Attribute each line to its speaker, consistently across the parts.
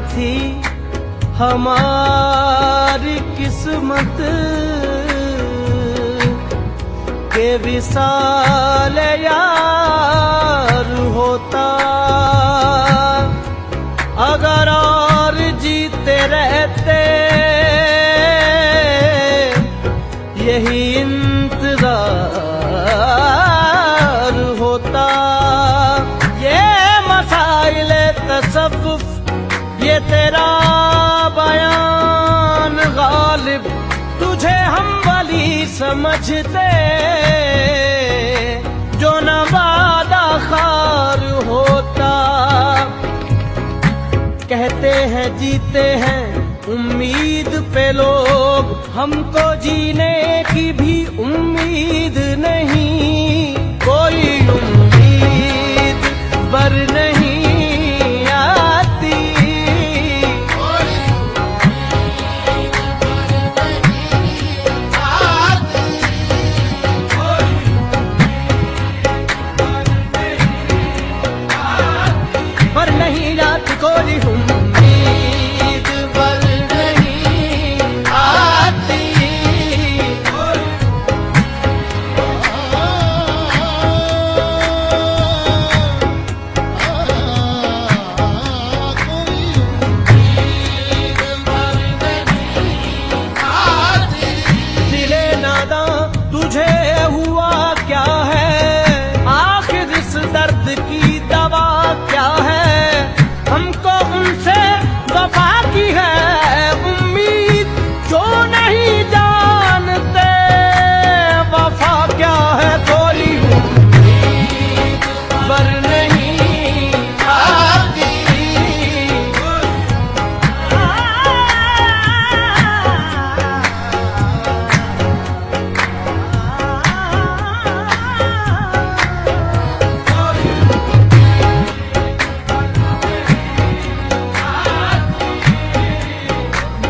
Speaker 1: थी हमारी किस्मत के विसाल यार होता, अगर और जीते रहते यही इंतजार होता। ये मसाइल तसव्वुफ, ये तेरा बयान गालिब, तुझे हम वली समझते जो न वादा खार होता। कहते हैं जीते हैं उम्मीद पे लोग, हमको जीने की भी उम्मीद नहीं। कोई उम्मीद बर नहीं आती, पर नहीं आती कोई उम्मीद बर नहीं आती। दिले नादा तुझे हुआ क्या है, आखिर इस दर्द की दवा क्या है। हमको उनसे वफा की है उम्मीद, जो नहीं जानते वफा क्या है। कोई उम्मीद बर नहीं आती,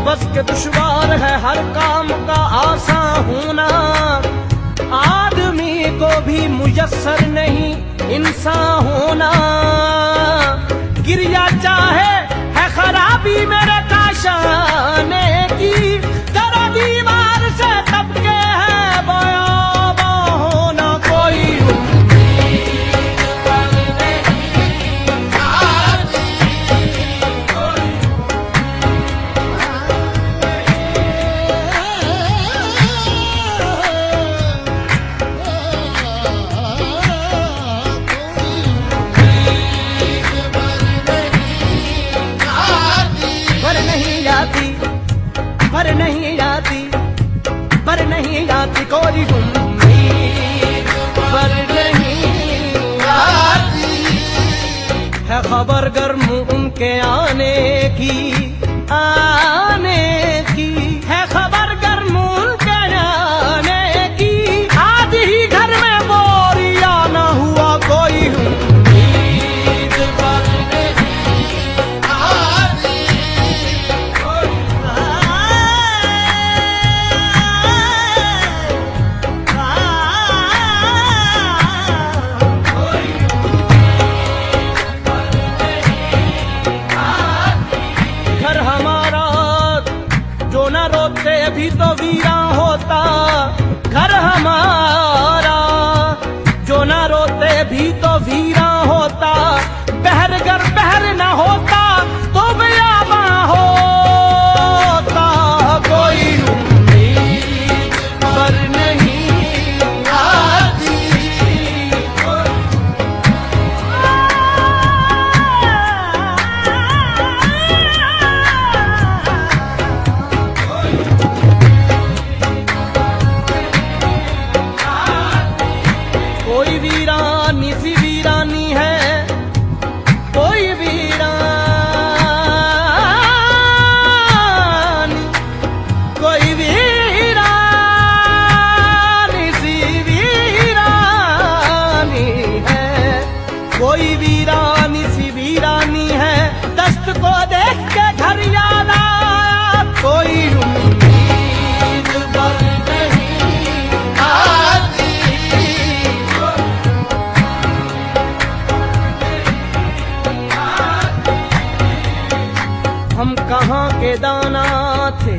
Speaker 1: बस के दुश्वार है हर काम का आसान होना, आदमी को भी मुयस्सर नहीं इंसान होना। गिरिया चाहे है खराबी मेरे काशाने की, जरा दीवार से तबके है बयाबा होना। कोई उम्मीद बर नहीं आती, पर नहीं आती, पर नहीं आती कोई उम्मीद पर नहीं आती। है खबर गर्म उनके आने की, आने की है खबर गर्म उनके आने की। आज ही घर में बोरिया न हुआ कोई उम्मीद पर नहीं आती। थे,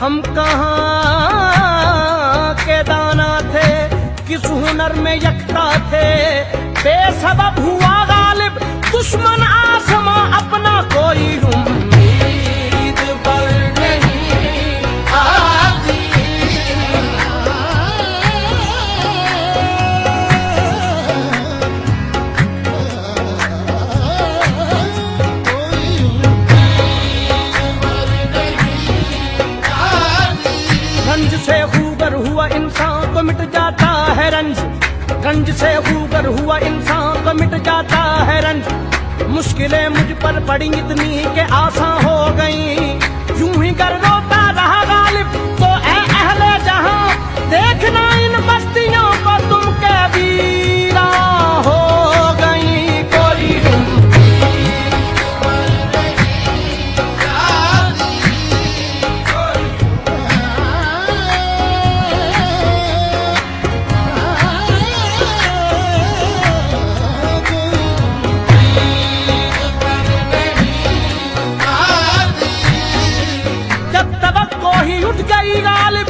Speaker 1: हम कहाँ के दाना थे, किस हुनर में यकता थे। बेसबब हुआ गालिब दुश्मन आसमां अपना, कोई उम्मीद पर नहीं आती। रंज से ऊबर हुआ इंसान तो मिट जाता है रंज, रंज से ऊबर हुआ इंसान तो मिट जाता है रंज। मुश्किलें मुझ पर पड़ी इतनी के आसान हो गई, यूं ही कर रोता रहा गालिब तो ऐ अहले जहां, देखना इन बस्तियों को तुम के वीरा हो गई। कोई उठ गई गालिब,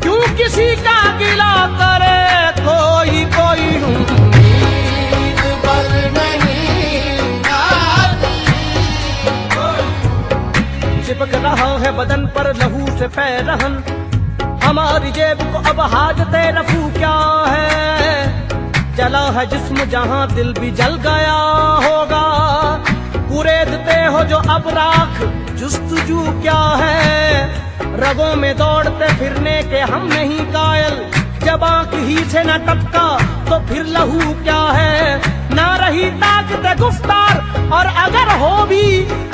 Speaker 1: क्यों किसी का गिला करे, कोई कोई उम्मीद पर नहीं आती। चिपक रहा है बदन पर लहू से पैरहन, हमारी जेब को अब हाजते रफू क्या है। जला है जिस्म जहां दिल भी जल गया होगा, कुरेदते हो जो अब राख जुस्तजू क्या है। रगों में दौड़ते फिरने के हम नहीं कायल, जब आंख ही से न टपका तो फिर लहू क्या है। ना रही ताकत गुफ्तार और अगर हो भी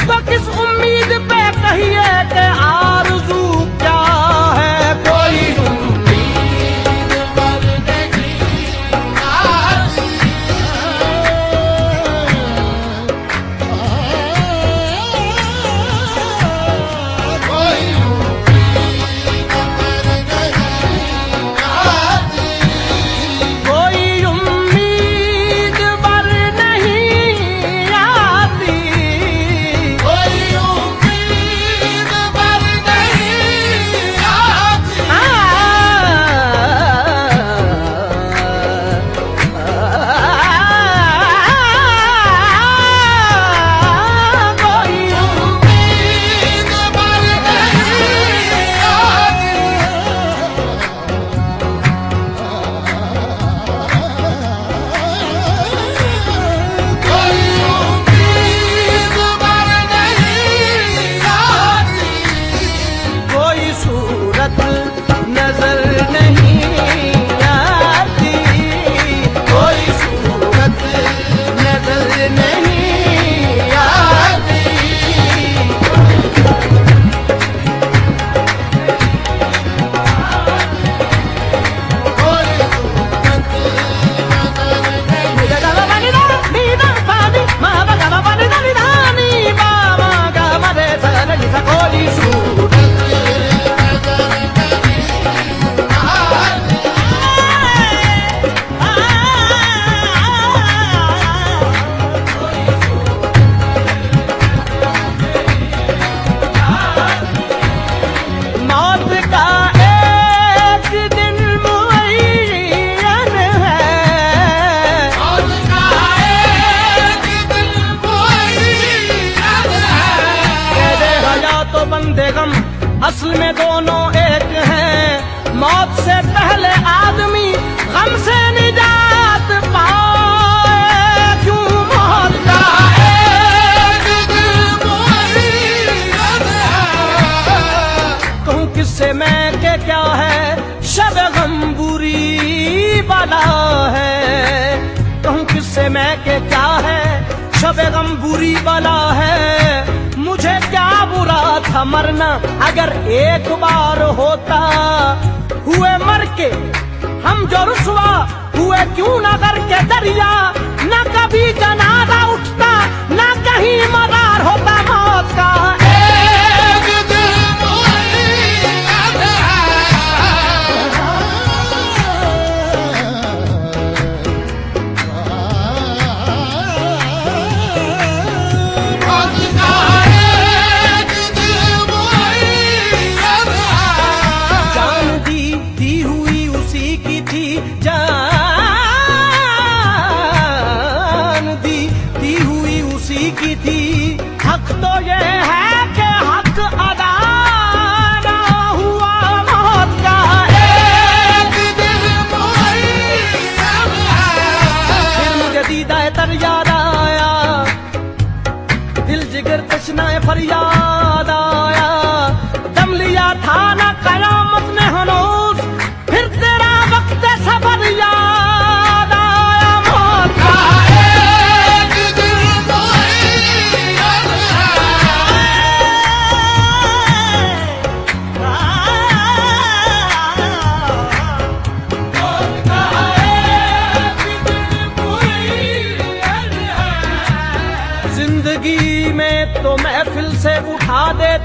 Speaker 1: तो किस उम्मीद पे कहिए कि आरज़ू क्या है। कोई उम्मीद पर नहीं आती। असल में दोनों एक हैं, मौत से पहले आदमी गम से निजात पाए। क्यों मौत का एक दिल मुअय्यन है, कहूँ किससे मैं के क्या है, शब गम बुरी बला है। कहूँ किससे मैं के क्या है, शब गम बुरी बला है। मुझे क्या बुरा था मरना अगर एक बार होता, हुए मर के हम जो रुसवा हुए क्यों ना करके दरिया। न कभी जनाजा उठता न कहीं मदार होता मौत का। एक दिल मुअय्यन है।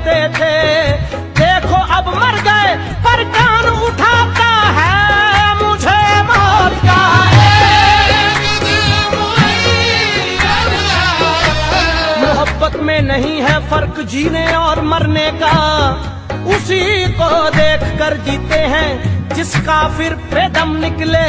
Speaker 1: देते थे, देखो अब मर गए पर कान उठाता है मुझे मौत का। मोहब्बत में नहीं है फर्क जीने और मरने का, उसी को देख कर जीते हैं जिसका फिर पे दम निकले।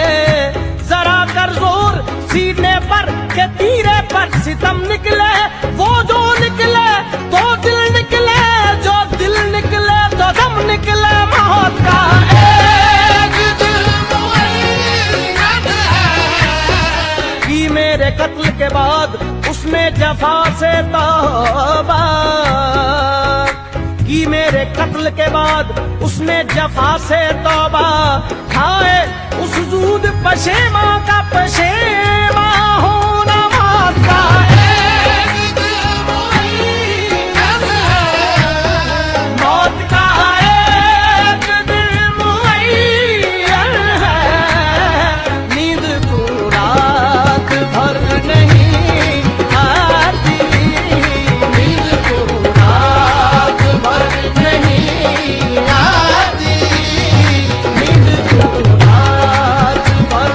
Speaker 1: जरा कर जोर सीने पर के तीरे पर सितम निकले, वो जो निकले तो दिल निकले, जो दिल निकले तो दम निकले मौत का। एक दिल कि मेरे कत्ल के बाद उसने जफा से तौबा, कि मेरे कत्ल के बाद उसने जफा से तौबा। हाय उस जूद पशेमा का पशेमा होना मौत का। मौत का एक दिल मुअय्यन है, नींद को रात भर नहीं आती, नींद को रात भर नहीं आती, नींद को रात भर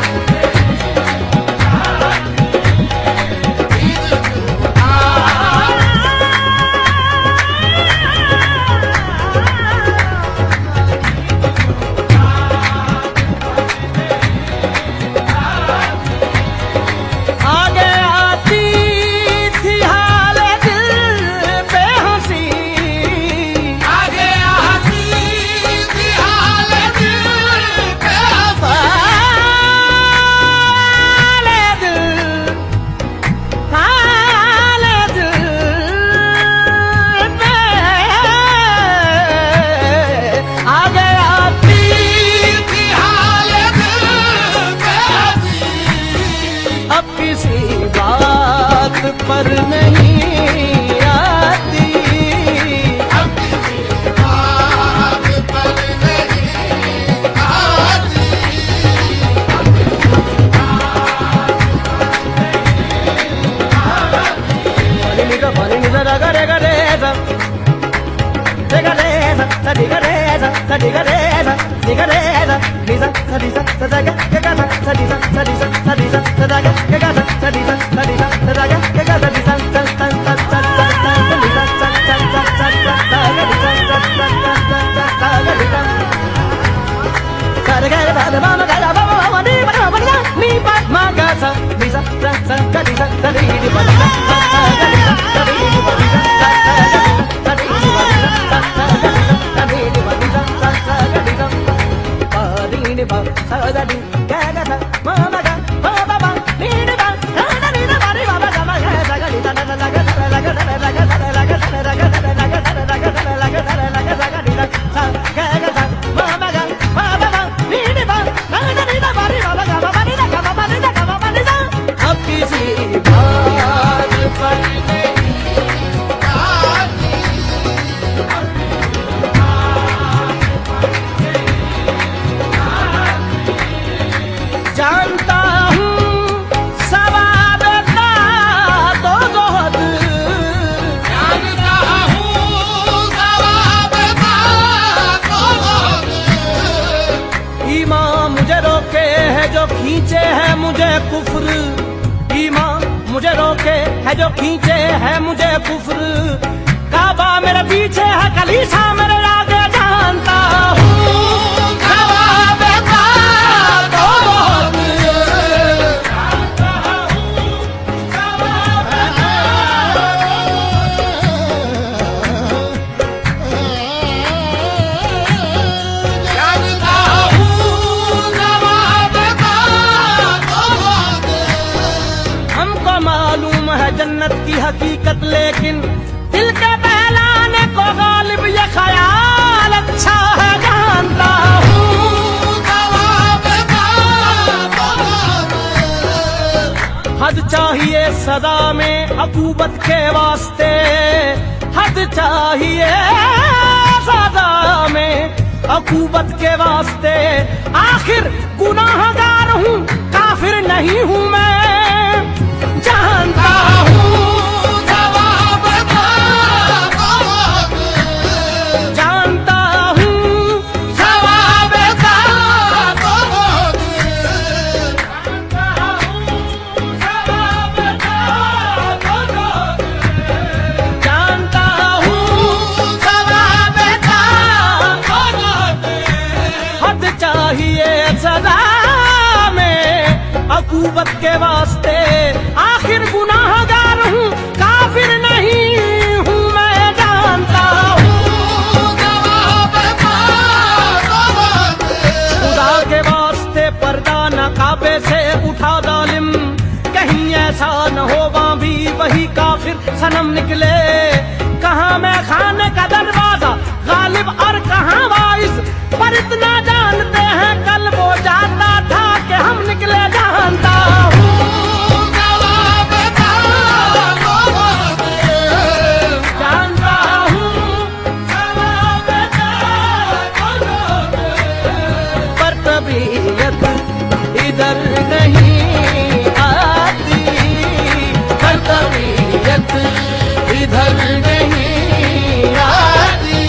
Speaker 1: आगे आती थी हाल दिल पे हंसी, आगे आती थी हाल दिल पे हाल दिल पे आगे आती थी हाल दिल पे अब किसी बात पर नहीं आती, अब किसी बात पर नहीं आती। पानी निजा रगा रे गा रे सा, रे गा रे सा, सा डी गा रे सा, सा डी गा रे सा, डी गा रे सा, डी सा, सा डी सा, सा दा गा गा सा, सा डी सा, सा डी सा, सा डी सा, सा दा गा सा, सा डी सा, सा डी सा, सा दा गा सा डी सा, सा सा सा सा सा सा डी सा, सा सा सा सा सा गा डी सा, सा सा सा सा सा गा डी सा। सा रे गा रे सा रे मा गा रा मा मा नी मा मा नी पा मा गा सा डी सा, सा सा गा डी सा, सा डी डी पा सा सा गा डी सा, सा डी डी पा सा सा सा गा डी सा, सा डी डी पा सा सा गा डी सा, सा डी डी पा सा सा गा डी सा। पा डी डी पा सा गा डी गा गा सा मा मा गा पा पा पा डी डी पा सा गा डी सा पा डी पा सा मा गा सा गा डी सा सा सा गा सा गा सा गा सा गा सा गा सा गा सा गा सा गा सा गा सा गा सा गा सा गा डी सा सा गा गा सा मा मा गा पा पा पा डी डी पा सा गा डी सा पा डी पा सा गा पा डी सा गा पा डी सा गा पा डी सा। अब किसी बात पर जानता हूँ सवाब का तो जोहद, जानता हूँ सवाब का तो जोहद। ईमान मुझे रोके है जो खींचे है मुझे कुफ्र, ईमान मुझे रोके है जो खींचे है मुझे कुफ्र। काबा मेरे पीछे है कलीसा मेरे आगे, जानता हूँ सवाब का तो जोहद। हमको मालूम है जन्नत की हकीकत, लेकिन दिल के बहलाने को गालिब ये ख्याल अच्छा है। जानता हूँ हद चाहिए सदा में अकूबत के वास्ते, हद चाहिए सदा में अकूबत के वास्ते। आखिर गुनाहगार हूँ काफिर नहीं हूँ मैं, जानता हूँ महबूबत के वास्ते आखिर गुनाहगार हूँ, काफिर नहीं हूँ मैं जानता हूँ। खुदा के वास्ते पर्दा नकाबे से उठा जालिम, कहीं ऐसा न हो वहाँ भी वही काफिर सनम निकले। कहाँ मैं खाने का दरवाजा गालिब और कहाँ वाइस, पर इतना जानते हैं कल वो जाता था कि हम निकले जानता हूँ। जानता हूँ पर तबीयत इधर नहीं आती, पर तबीयत इधर नहीं आती,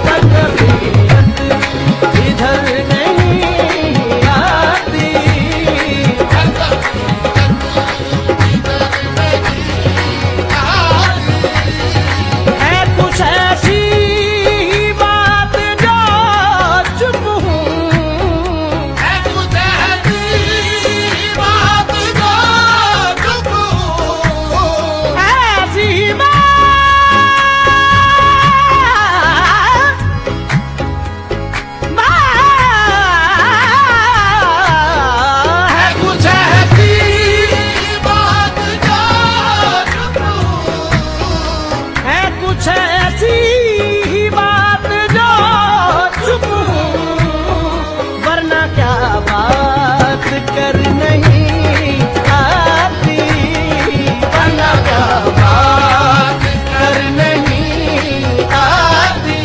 Speaker 1: पर तबीयत इधर नहीं आती। है कुछ ऐसी बात जो चुप हूँ, है कुछ ऐसी बात जो चुप हूँ, ऐसी बात है कुछ ऐसी बात जो चुप हूँ, है कुछ ऐसी बात जो चुप हूँ, वरना क्या बात कर नहीं आती, वरना क्या बात कर नहीं आती।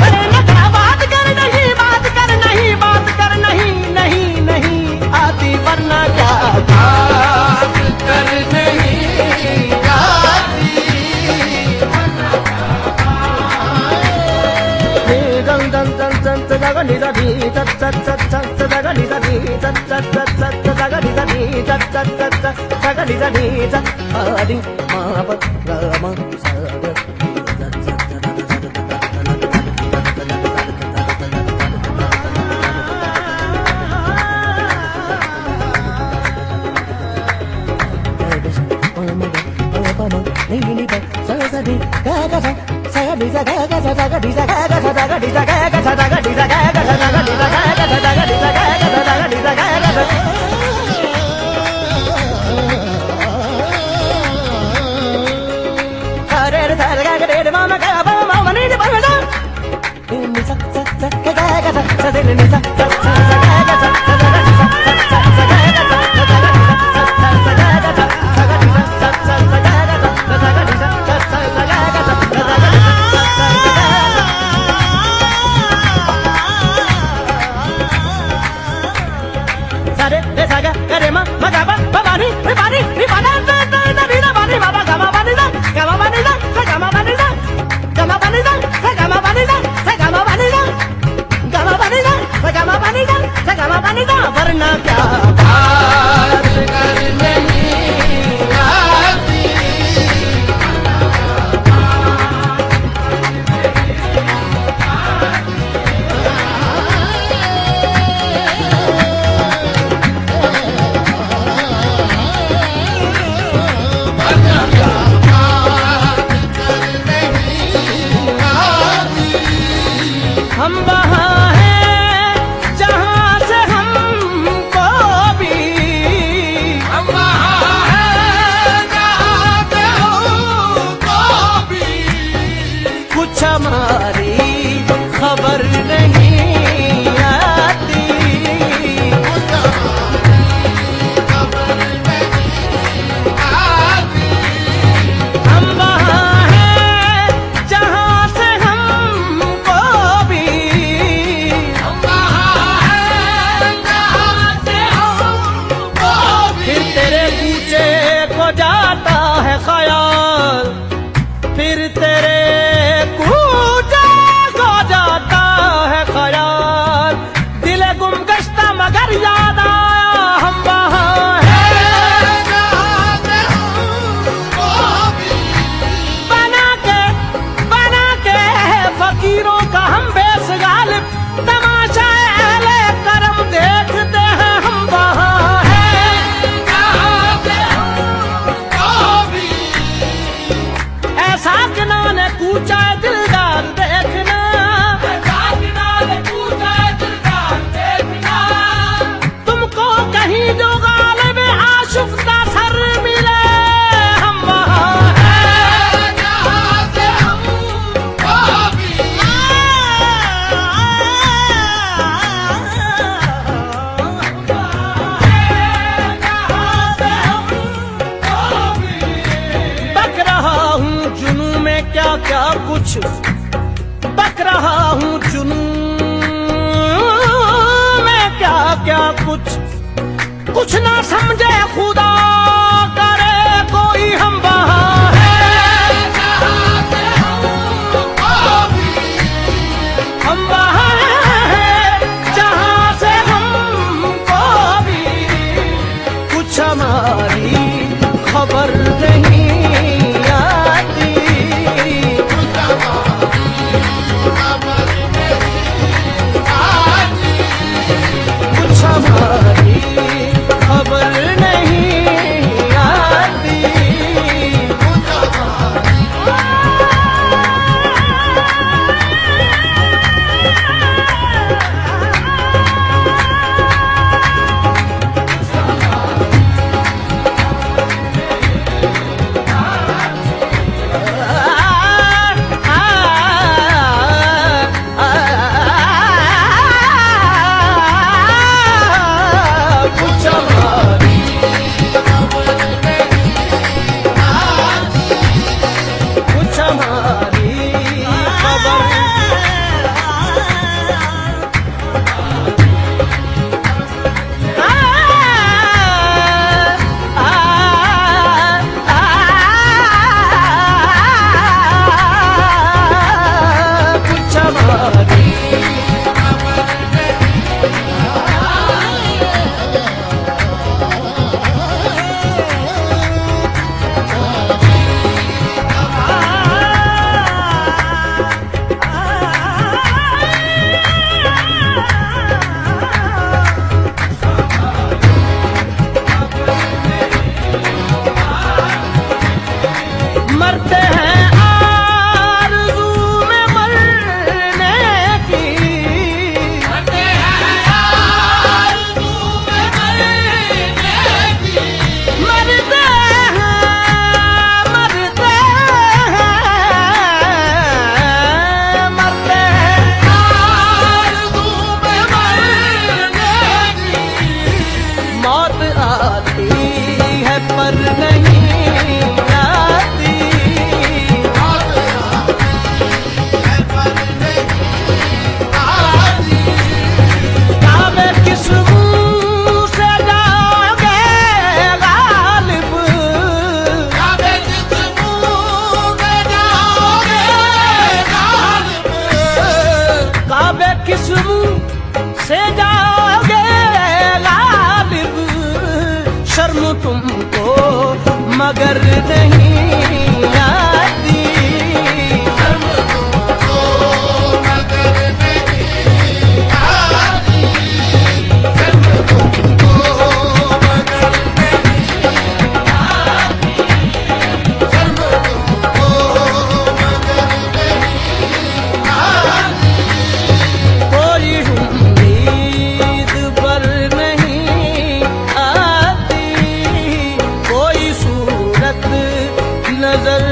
Speaker 1: वरना क्या बात कर नहीं, बात कर नहीं, बात कर नहीं, नहीं नहीं आती, वरना क्या बात कर नहीं आती। दं दं दं दं तगा नि दा दी तत तत तत तत तगा नि दा दी तत तत तत तत तगा नि दा दी तत तत तत तत तगा नि दा दी तत आदि मा प ग म सा ग वरना क्या बात कर नहीं आती। कुछ ना समझे खुदा करे कोई हम वहाँ है, हम वहाँ है जहाँ से हमको भी कुछ हमारी खबर नहीं आती, कुछ हमारी खबर नहीं आती। मरते हैं आरज़ू में मरने की, मरते हैं आरज़ू में मरने की, मरते हैं, मरते हैं, मरते हैं आरज़ू में मरने की। मौत आती है पर नहीं किस मुंह से जाओगे गालिब, शर्म तुमको मगर नहीं आती, शर्म तुमको मगर नहीं आती, शर्म तुमको मगर नहीं आती, शर्म तुमको मगर नहीं आती। कोई उम्मीद पर नहीं आती, कोई सूरत नजर